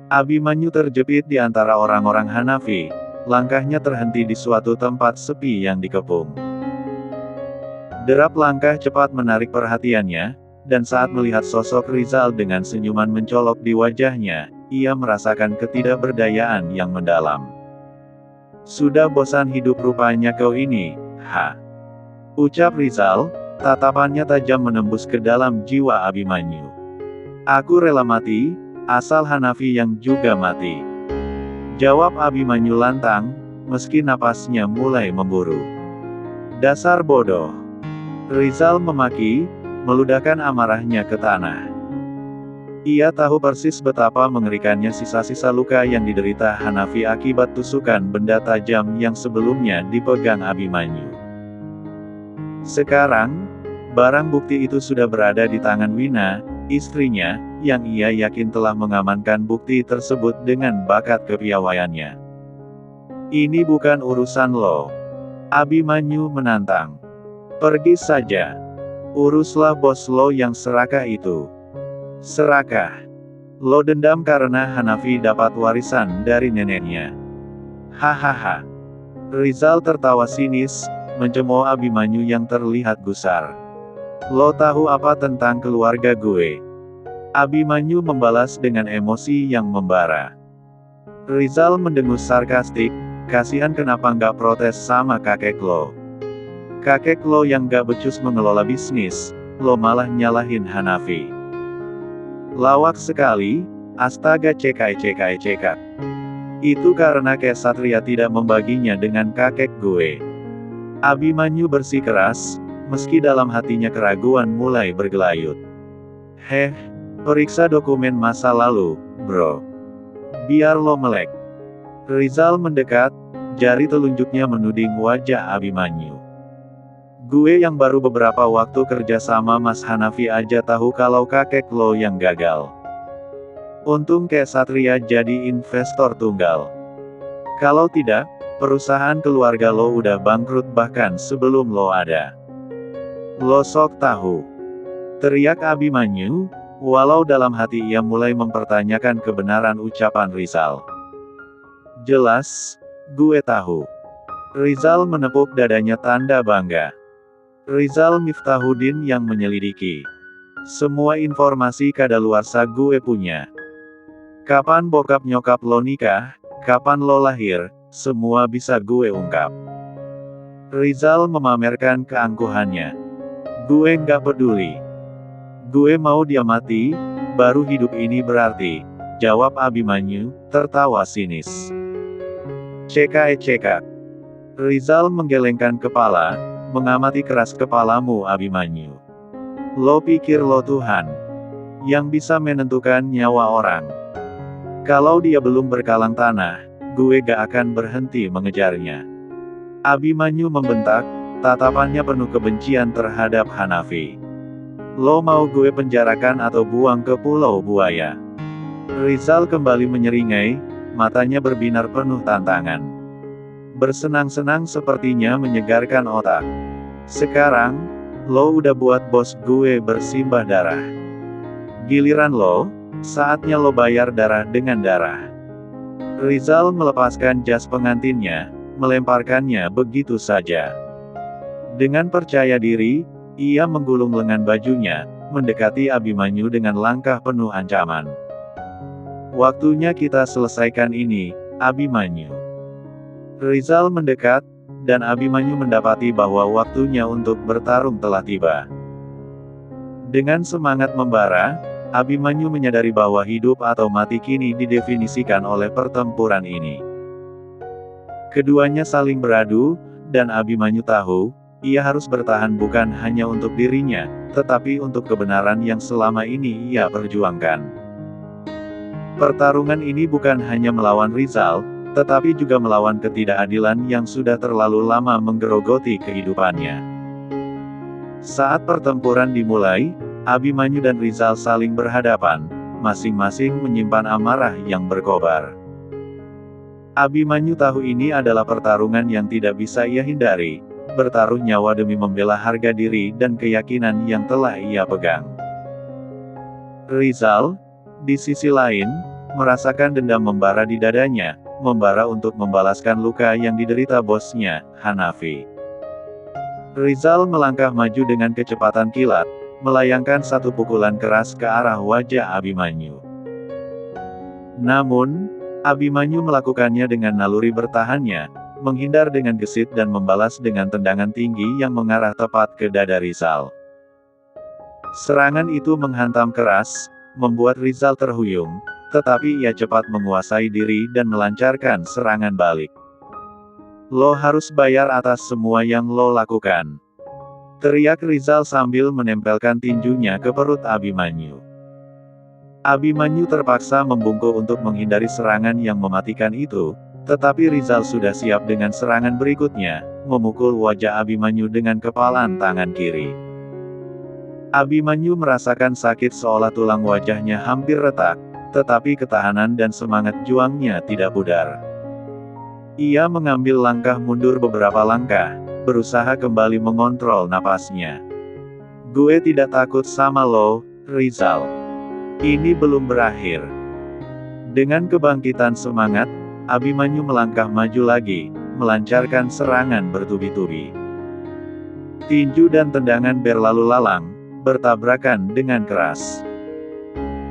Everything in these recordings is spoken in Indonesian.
Abimanyu terjepit di antara orang-orang Hanafi, langkahnya terhenti di suatu tempat sepi yang dikepung. Derap langkah cepat menarik perhatiannya, dan saat melihat sosok Rizal dengan senyuman mencolok di wajahnya, ia merasakan ketidakberdayaan yang mendalam. Sudah bosan hidup rupanya kau ini, ha? Ucap Rizal, tatapannya tajam menembus ke dalam jiwa Abimanyu. Aku rela mati, asal Hanafi yang juga mati. Jawab Abimanyu lantang, meski napasnya mulai memburu. Dasar bodoh. Rizal memaki, meludahkan amarahnya ke tanah. Ia tahu persis betapa mengerikannya sisa-sisa luka yang diderita Hanafi akibat tusukan benda tajam yang sebelumnya dipegang Abimanyu. Sekarang, barang bukti itu sudah berada di tangan Wina, istrinya, yang ia yakin telah mengamankan bukti tersebut dengan bakat kepiawaiannya. Ini bukan urusan lo. Abimanyu menantang. Pergi saja. Uruslah bos lo yang serakah itu. Serakah. Lo dendam karena Hanafi dapat warisan dari neneknya. Hahaha. Rizal tertawa sinis, mencemooh Abimanyu yang terlihat gusar. Lo tahu apa tentang keluarga gue? Abimanyu membalas dengan emosi yang membara. Rizal mendengus sarkastik, kasihan kenapa nggak protes sama kakek lo. Kakek lo yang gak becus mengelola bisnis, lo malah nyalahin Hanafi. Lawak sekali, astaga cekai. Itu karena Kesatria tidak membaginya dengan kakek gue. Abimanyu bersikeras, meski dalam hatinya keraguan mulai bergelayut. Periksa dokumen masa lalu, bro. Biar lo melek. Rizal mendekat, jari telunjuknya menuding wajah Abimanyu. Gue yang baru beberapa waktu kerja sama Mas Hanafi aja tahu kalau kakek lo yang gagal. Untung Kesatria jadi investor tunggal. Kalau tidak, perusahaan keluarga lo udah bangkrut bahkan sebelum lo ada. Lo sok tahu. Teriak Abimanyu, walau dalam hati ia mulai mempertanyakan kebenaran ucapan Rizal. Jelas, gue tahu. Rizal menepuk dadanya tanda bangga. Rizal Miftahuddin yang menyelidiki. Semua informasi kadaluarsa gue punya. Kapan bokap nyokap lo nikah, kapan lo lahir, semua bisa gue ungkap. Rizal memamerkan keangkuhannya. Gue nggak peduli. Gue mau dia mati, baru hidup ini berarti, jawab Abimanyu, tertawa sinis. Cekak. Rizal menggelengkan kepala, mengamati keras kepalamu Abimanyu. Lo pikir lo Tuhan, yang bisa menentukan nyawa orang. Kalau dia belum berkalang tanah, gue gak akan berhenti mengejarnya. Abimanyu membentak, tatapannya penuh kebencian terhadap Hanafi. Lo mau gue penjarakan atau buang ke pulau buaya? Rizal kembali menyeringai, matanya berbinar penuh tantangan. Bersenang-senang sepertinya menyegarkan otak. Sekarang, lo udah buat bos gue bersimbah darah. Giliran lo, saatnya lo bayar darah dengan darah. Rizal melepaskan jas pengantinnya, melemparkannya begitu saja. Dengan percaya diri, ia menggulung lengan bajunya, mendekati Abimanyu dengan langkah penuh ancaman. Waktunya kita selesaikan ini, Abimanyu. Rizal mendekat, dan Abimanyu mendapati bahwa waktunya untuk bertarung telah tiba. Dengan semangat membara, Abimanyu menyadari bahwa hidup atau mati kini didefinisikan oleh pertempuran ini. Keduanya saling beradu, dan Abimanyu tahu, ia harus bertahan bukan hanya untuk dirinya, tetapi untuk kebenaran yang selama ini ia perjuangkan. Pertarungan ini bukan hanya melawan Rizal, tetapi juga melawan ketidakadilan yang sudah terlalu lama menggerogoti kehidupannya. Saat pertempuran dimulai, Abimanyu dan Rizal saling berhadapan, masing-masing menyimpan amarah yang berkobar. Abimanyu tahu ini adalah pertarungan yang tidak bisa ia hindari, bertaruh nyawa demi membela harga diri dan keyakinan yang telah ia pegang. Rizal, di sisi lain, merasakan dendam membara di dadanya, membara untuk membalaskan luka yang diderita bosnya, Hanafi. Rizal melangkah maju dengan kecepatan kilat, melayangkan satu pukulan keras ke arah wajah Abimanyu. Namun, Abimanyu melakukannya dengan naluri bertahannya, menghindar dengan gesit dan membalas dengan tendangan tinggi yang mengarah tepat ke dada Rizal. Serangan itu menghantam keras, membuat Rizal terhuyung, tetapi ia cepat menguasai diri dan melancarkan serangan balik. "Lo harus bayar atas semua yang lo lakukan," teriak Rizal sambil menempelkan tinjunya ke perut Abimanyu. Abimanyu terpaksa membungkuk untuk menghindari serangan yang mematikan itu, tetapi Rizal sudah siap dengan serangan berikutnya, memukul wajah Abimanyu dengan kepalan tangan kiri. Abimanyu merasakan sakit seolah tulang wajahnya hampir retak, tetapi ketahanan dan semangat juangnya tidak pudar. Ia mengambil langkah mundur beberapa langkah, berusaha kembali mengontrol napasnya. "Gue tidak takut sama lo, Rizal. Ini belum berakhir." Dengan kebangkitan semangat, Abimanyu melangkah maju lagi, melancarkan serangan bertubi-tubi. Tinju dan tendangan berlalu lalang, bertabrakan dengan keras.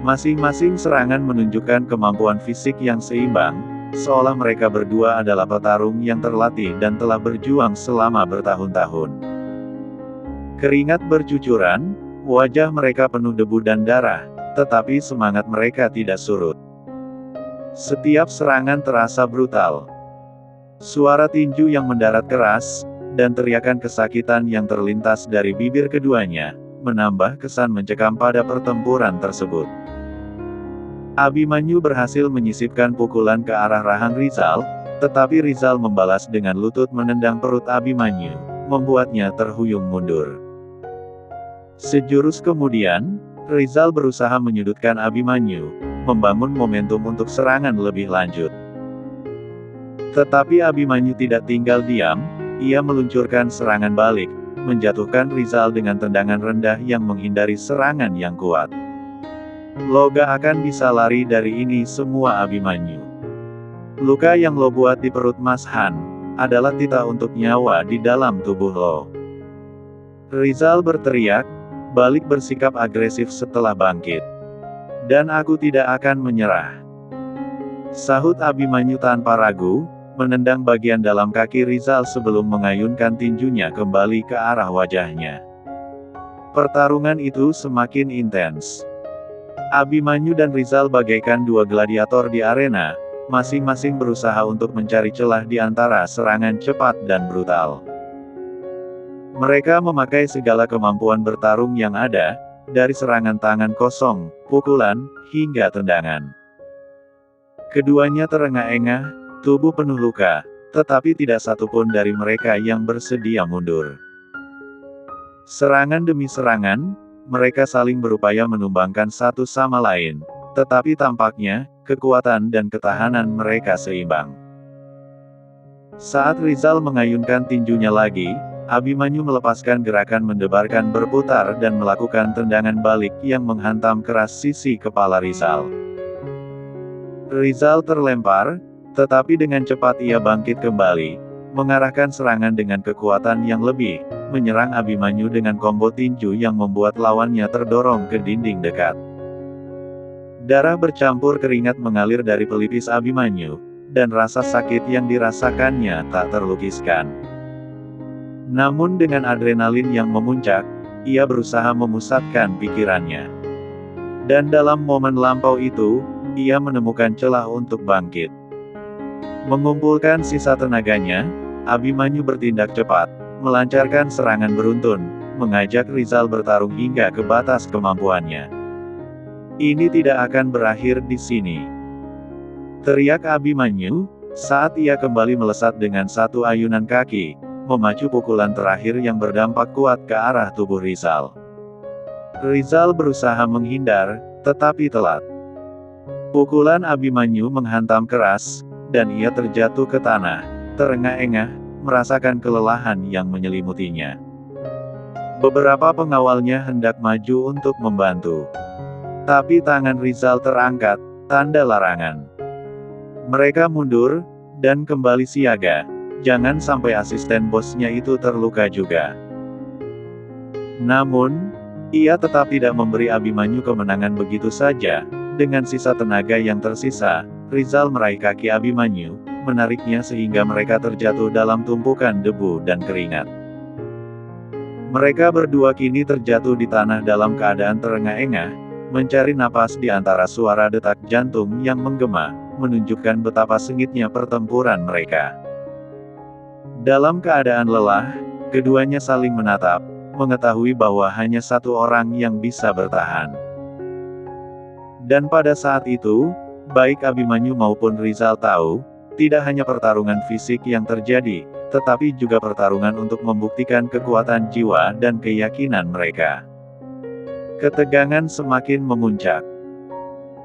Masing-masing serangan menunjukkan kemampuan fisik yang seimbang, seolah mereka berdua adalah petarung yang terlatih dan telah berjuang selama bertahun-tahun. Keringat bercucuran, wajah mereka penuh debu dan darah, tetapi semangat mereka tidak surut. Setiap serangan terasa brutal. Suara tinju yang mendarat keras, dan teriakan kesakitan yang terlintas dari bibir keduanya, menambah kesan mencekam pada pertempuran tersebut. Abimanyu berhasil menyisipkan pukulan ke arah rahang Rizal, tetapi Rizal membalas dengan lutut menendang perut Abimanyu, membuatnya terhuyung mundur. Sejurus kemudian, Rizal berusaha menyudutkan Abimanyu, membangun momentum untuk serangan lebih lanjut. Tetapi Abimanyu tidak tinggal diam, ia meluncurkan serangan balik, menjatuhkan Rizal dengan tendangan rendah yang menghindari serangan yang kuat. "Lo gak akan bisa lari dari ini semua, Abimanyu. Luka yang lo buat di perut Mas Han, adalah titah untuk nyawa di dalam tubuh lo." Rizal berteriak, balik bersikap agresif setelah bangkit. "Dan aku tidak akan menyerah," sahut Abimanyu tanpa ragu, menendang bagian dalam kaki Rizal sebelum mengayunkan tinjunya kembali ke arah wajahnya. Pertarungan itu semakin intens. Abimanyu dan Rizal bagaikan dua gladiator di arena, masing-masing berusaha untuk mencari celah di antara serangan cepat dan brutal. Mereka memakai segala kemampuan bertarung yang ada, dari serangan tangan kosong, pukulan, hingga tendangan. Keduanya terengah-engah, tubuh penuh luka, tetapi tidak satupun dari mereka yang bersedia mundur. Serangan demi serangan, mereka saling berupaya menumbangkan satu sama lain, tetapi tampaknya, kekuatan dan ketahanan mereka seimbang. Saat Rizal mengayunkan tinjunya lagi, Abimanyu melepaskan gerakan mendebarkan berputar dan melakukan tendangan balik yang menghantam keras sisi kepala Rizal. Rizal terlempar, tetapi dengan cepat ia bangkit kembali, mengarahkan serangan dengan kekuatan yang lebih, menyerang Abimanyu dengan combo tinju yang membuat lawannya terdorong ke dinding dekat. Darah bercampur keringat mengalir dari pelipis Abimanyu, dan rasa sakit yang dirasakannya tak terlukiskan. Namun dengan adrenalin yang memuncak, ia berusaha memusatkan pikirannya. Dan dalam momen lampau itu, ia menemukan celah untuk bangkit. Mengumpulkan sisa tenaganya, Abimanyu bertindak cepat, melancarkan serangan beruntun, mengajak Rizal bertarung hingga ke batas kemampuannya. "Ini tidak akan berakhir di sini," teriak Abimanyu, saat ia kembali melesat dengan satu ayunan kaki, memacu pukulan terakhir yang berdampak kuat ke arah tubuh Rizal. Rizal berusaha menghindar, tetapi telat. Pukulan Abimanyu menghantam keras, dan ia terjatuh ke tanah, terengah-engah, merasakan kelelahan yang menyelimutinya. Beberapa pengawalnya hendak maju untuk membantu. Tapi tangan Rizal terangkat, tanda larangan. Mereka mundur, dan kembali siaga, jangan sampai asisten bosnya itu terluka juga. Namun, ia tetap tidak memberi Abimanyu kemenangan begitu saja. Dengan sisa tenaga yang tersisa, Rizal meraih kaki Abimanyu, menariknya sehingga mereka terjatuh dalam tumpukan debu dan keringat. Mereka berdua kini terjatuh di tanah dalam keadaan terengah-engah, mencari napas di antara suara detak jantung yang menggema, menunjukkan betapa sengitnya pertempuran mereka. Dalam keadaan lelah, keduanya saling menatap, mengetahui bahwa hanya satu orang yang bisa bertahan. Dan pada saat itu, baik Abimanyu maupun Rizal tahu, tidak hanya pertarungan fisik yang terjadi, tetapi juga pertarungan untuk membuktikan kekuatan jiwa dan keyakinan mereka. Ketegangan semakin memuncak.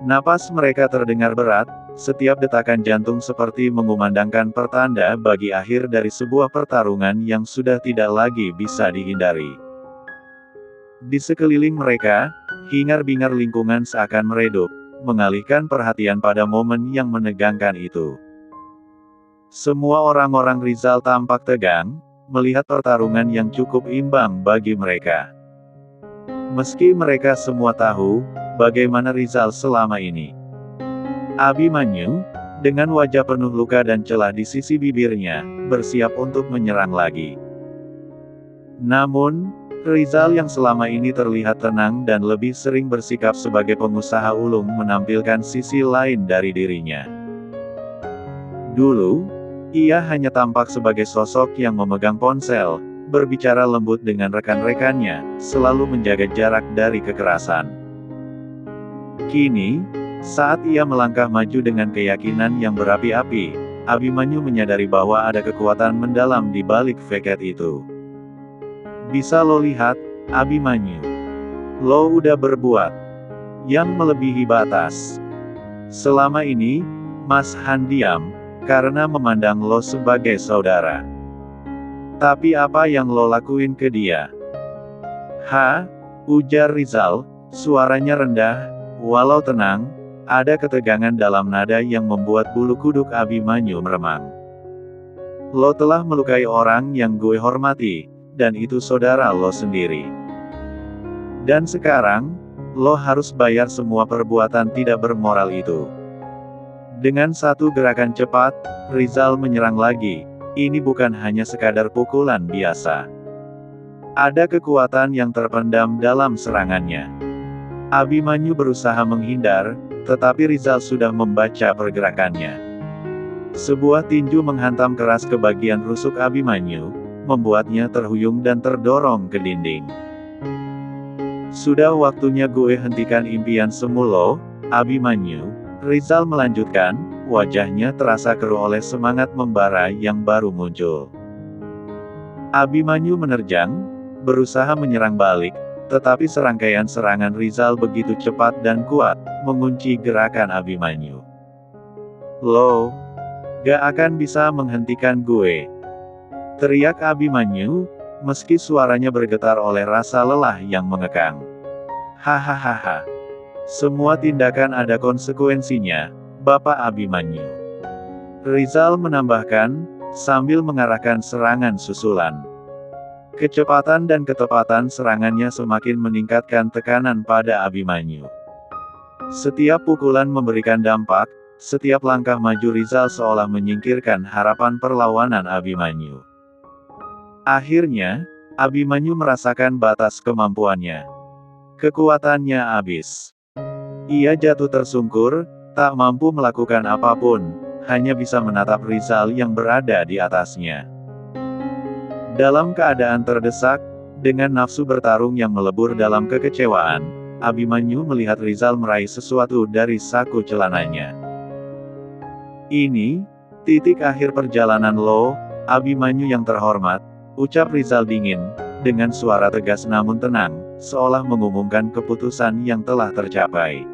Napas mereka terdengar berat, setiap detakan jantung seperti mengumandangkan pertanda bagi akhir dari sebuah pertarungan yang sudah tidak lagi bisa dihindari. Di sekeliling mereka, hingar-bingar lingkungan seakan meredup, mengalihkan perhatian pada momen yang menegangkan itu. Semua orang-orang Rizal tampak tegang, melihat pertarungan yang cukup imbang bagi mereka. Meski mereka semua tahu, bagaimana Rizal selama ini. Abimanyu, dengan wajah penuh luka dan celah di sisi bibirnya, bersiap untuk menyerang lagi. Namun, Rizal yang selama ini terlihat tenang dan lebih sering bersikap sebagai pengusaha ulung menampilkan sisi lain dari dirinya. Dulu, ia hanya tampak sebagai sosok yang memegang ponsel, berbicara lembut dengan rekan-rekannya, selalu menjaga jarak dari kekerasan. Kini, saat ia melangkah maju dengan keyakinan yang berapi-api, Abimanyu menyadari bahwa ada kekuatan mendalam di balik feket itu. Bisa lo lihat, Abimanyu. Lo udah berbuat yang melebihi batas. Selama ini, Mas Han diam, karena memandang lo sebagai saudara. Tapi apa yang lo lakuin ke dia? Ujar Rizal, suaranya rendah, walau tenang, ada ketegangan dalam nada yang membuat bulu kuduk Abimanyu meremang. Lo telah melukai orang yang gue hormati, dan itu saudara lo sendiri. Dan sekarang, lo harus bayar semua perbuatan tidak bermoral itu. Dengan satu gerakan cepat, Rizal menyerang lagi. Ini bukan hanya sekadar pukulan biasa. Ada kekuatan yang terpendam dalam serangannya. Abimanyu berusaha menghindar, tetapi Rizal sudah membaca pergerakannya. Sebuah tinju menghantam keras ke bagian rusuk Abimanyu, membuatnya terhuyung dan terdorong ke dinding. Sudah waktunya gue hentikan impian semu lo, Abimanyu. Rizal melanjutkan, wajahnya terasa keruh oleh semangat membara yang baru muncul. Abimanyu menerjang, berusaha menyerang balik, tetapi serangkaian serangan Rizal begitu cepat dan kuat, mengunci gerakan Abimanyu. Lo gak akan bisa menghentikan gue, teriak Abimanyu, meski suaranya bergetar oleh rasa lelah yang mengekang. Hahaha. Semua tindakan ada konsekuensinya, Bapak Abimanyu. Rizal menambahkan, sambil mengarahkan serangan susulan. Kecepatan dan ketepatan serangannya semakin meningkatkan tekanan pada Abimanyu. Setiap pukulan memberikan dampak, setiap langkah maju Rizal seolah menyingkirkan harapan perlawanan Abimanyu. Akhirnya, Abimanyu merasakan batas kemampuannya. Kekuatannya habis. Ia jatuh tersungkur, tak mampu melakukan apapun, hanya bisa menatap Rizal yang berada di atasnya. Dalam keadaan terdesak, dengan nafsu bertarung yang melebur dalam kekecewaan, Abimanyu melihat Rizal meraih sesuatu dari saku celananya. Ini, titik akhir perjalanan lo, Abimanyu yang terhormat, ucap Rizal dingin, dengan suara tegas namun tenang, seolah mengumumkan keputusan yang telah tercapai.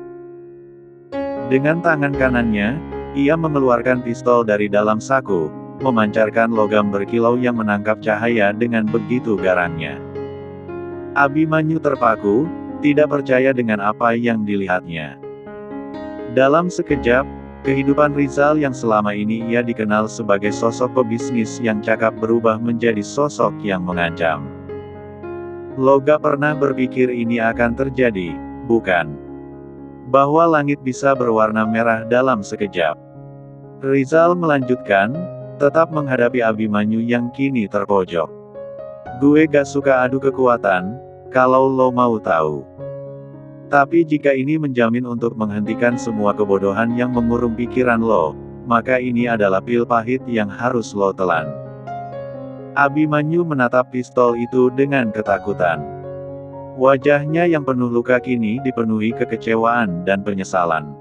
Dengan tangan kanannya, ia mengeluarkan pistol dari dalam saku, memancarkan logam berkilau yang menangkap cahaya dengan begitu garangnya. Abimanyu terpaku, tidak percaya dengan apa yang dilihatnya. Dalam sekejap, kehidupan Rizal yang selama ini ia dikenal sebagai sosok pebisnis yang cakap berubah menjadi sosok yang mengancam. Lo gak pernah berpikir ini akan terjadi, bukan? Bahwa langit bisa berwarna merah dalam sekejap. Rizal melanjutkan, tetap menghadapi Abimanyu yang kini terpojok. Gue gak suka adu kekuatan, kalau lo mau tahu. Tapi jika ini menjamin untuk menghentikan semua kebodohan yang mengurung pikiran lo, maka ini adalah pil pahit yang harus lo telan. Abimanyu menatap pistol itu dengan ketakutan. Wajahnya yang penuh luka kini dipenuhi kekecewaan dan penyesalan.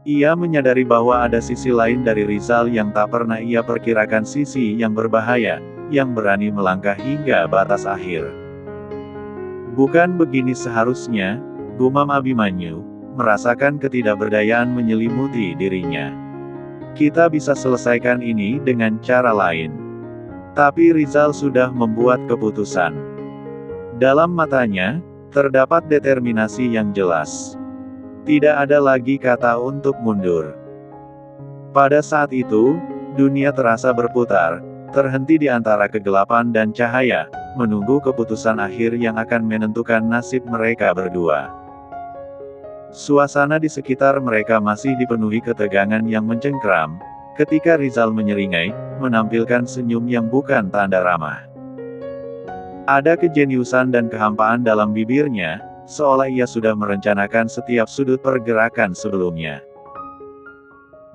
Ia menyadari bahwa ada sisi lain dari Rizal yang tak pernah ia perkirakan, sisi yang berbahaya, yang berani melangkah hingga batas akhir. Bukan begini seharusnya, gumam Abimanyu, merasakan ketidakberdayaan menyelimuti dirinya. Kita bisa selesaikan ini dengan cara lain. Tapi Rizal sudah membuat keputusan. Dalam matanya, terdapat determinasi yang jelas. Tidak ada lagi kata untuk mundur. Pada saat itu, dunia terasa berputar, terhenti di antara kegelapan dan cahaya, menunggu keputusan akhir yang akan menentukan nasib mereka berdua. Suasana di sekitar mereka masih dipenuhi ketegangan yang mencengkram, ketika Rizal menyeringai, menampilkan senyum yang bukan tanda ramah. Ada kejeniusan dan kehampaan dalam bibirnya, seolah ia sudah merencanakan setiap sudut pergerakan sebelumnya.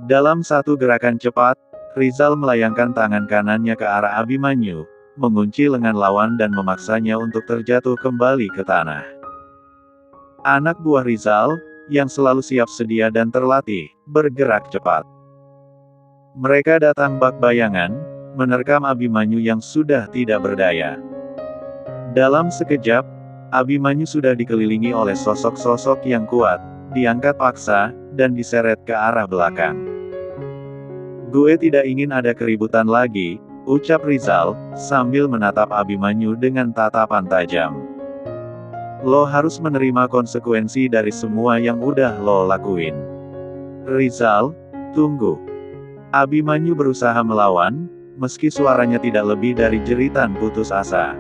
Dalam satu gerakan cepat, Rizal melayangkan tangan kanannya ke arah Abimanyu, mengunci lengan lawan dan memaksanya untuk terjatuh kembali ke tanah. Anak buah Rizal, yang selalu siap sedia dan terlatih, bergerak cepat. Mereka datang bak bayangan, menerkam Abimanyu yang sudah tidak berdaya. Dalam sekejap, Abimanyu sudah dikelilingi oleh sosok-sosok yang kuat, diangkat paksa, dan diseret ke arah belakang. Gue tidak ingin ada keributan lagi, ucap Rizal, sambil menatap Abimanyu dengan tatapan tajam. Lo harus menerima konsekuensi dari semua yang udah lo lakuin. Rizal, tunggu. Abimanyu berusaha melawan, meski suaranya tidak lebih dari jeritan putus asa.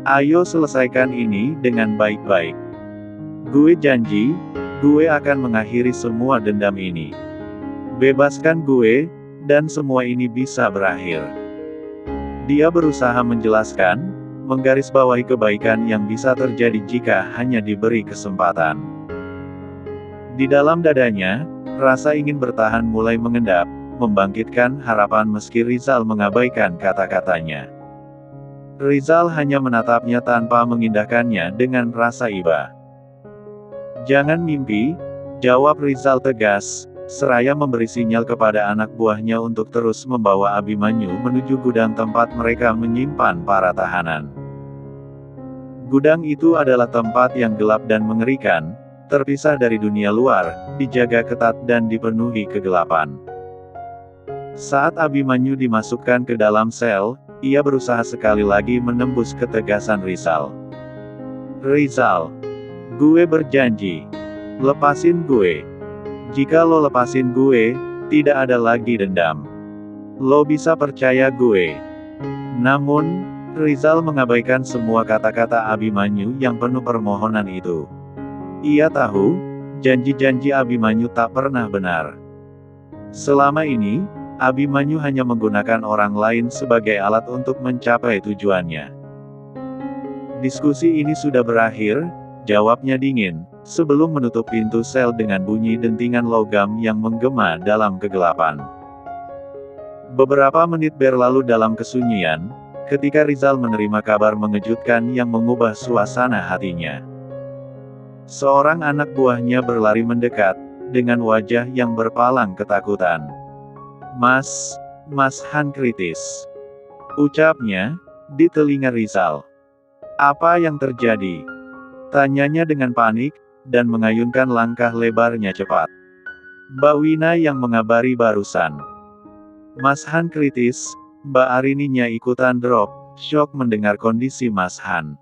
Ayo selesaikan ini dengan baik-baik. Gue janji, gue akan mengakhiri semua dendam ini. Bebaskan gue, dan semua ini bisa berakhir. Dia berusaha menjelaskan, menggarisbawahi kebaikan yang bisa terjadi jika hanya diberi kesempatan. Di dalam dadanya, rasa ingin bertahan mulai mengendap, membangkitkan harapan meski Rizal mengabaikan kata-katanya. Rizal hanya menatapnya tanpa mengindahkannya dengan rasa iba. Jangan mimpi, jawab Rizal tegas, seraya memberi sinyal kepada anak buahnya untuk terus membawa Abimanyu menuju gudang tempat mereka menyimpan para tahanan. Gudang itu adalah tempat yang gelap dan mengerikan, terpisah dari dunia luar, dijaga ketat dan dipenuhi kegelapan. Saat Abimanyu dimasukkan ke dalam sel, ia berusaha sekali lagi menembus ketegasan Rizal. Rizal, gue berjanji. Lepasin gue. Jika lo lepasin gue, tidak ada lagi dendam. Lo bisa percaya gue. Namun, Rizal mengabaikan semua kata-kata Abimanyu yang penuh permohonan itu. Ia tahu, janji-janji Abimanyu tak pernah benar. Selama ini, Abimanyu hanya menggunakan orang lain sebagai alat untuk mencapai tujuannya. Diskusi ini sudah berakhir, jawabnya dingin, sebelum menutup pintu sel dengan bunyi dentingan logam yang menggema dalam kegelapan. Beberapa menit berlalu dalam kesunyian, ketika Rizal menerima kabar mengejutkan yang mengubah suasana hatinya. Seorang anak buahnya berlari mendekat, dengan wajah yang berpalang ketakutan. Mas Han kritis. Ucapnya, di telinga Rizal. Apa yang terjadi? Tanyanya dengan panik, dan mengayunkan langkah lebarnya cepat. Mbak Wina yang mengabari barusan. Mas Han kritis, Mbak Arininya ikutan drop, shock mendengar kondisi Mas Han.